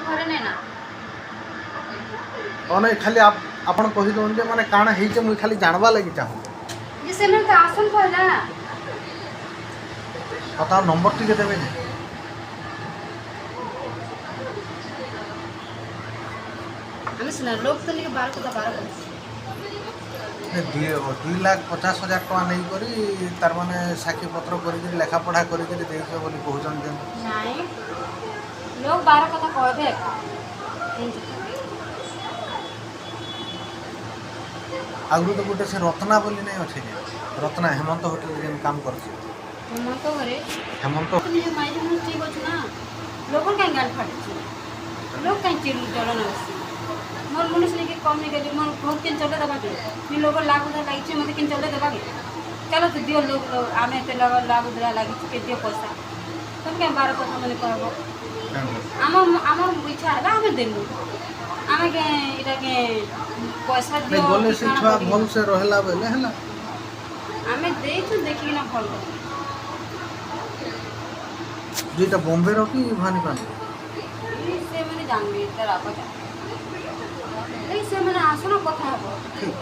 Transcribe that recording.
घरे नहीं ना नहीं खाली आपण कहि दोन जे माने काना हेइचे मुई खाली जानबा लागि चाहू जे से में तो आसन पहला पता नंबर टी के देबे हम सुना लोग तो लेके 12 को 12 2,50,000 टका नहीं करी तार माने साखी पत्र करी लेखा पढ़ा करी देखे बोली कहउछन जे नहीं लोग 12 को कहबे आगु तो गोटे से रत्ना बोली नहीं अच्छे रत्ना हेमंत होटल जेन काम करछे हेमंत घरे हेमंत तुम माइज मन ठीक अछि ना लोगन काई गाल फाटछि लोग काई चिल चलन आसी मोर मनुष्य लेके कम नहीं कर मोर बहुत किन चले दबा के नी लोग लागू दा लागिछि मते किन चले दबा के चलो तो दियो लोग आमे ते लागू दरा लागिछि के दियो पैसा तुम के 12 কথা माने कहबो আমার ইচ্ছা হলা আমি দেবো আমাকে এটাকে পয়সা দিও बोले से छुआ भल से रहला बेले हला আমি দেইছো দেখি না ফল जेटा बॉम्बे रो की भानी पानी से মানে জানবি তার আপা এই সে মানে আসনা কথা হবো ठीक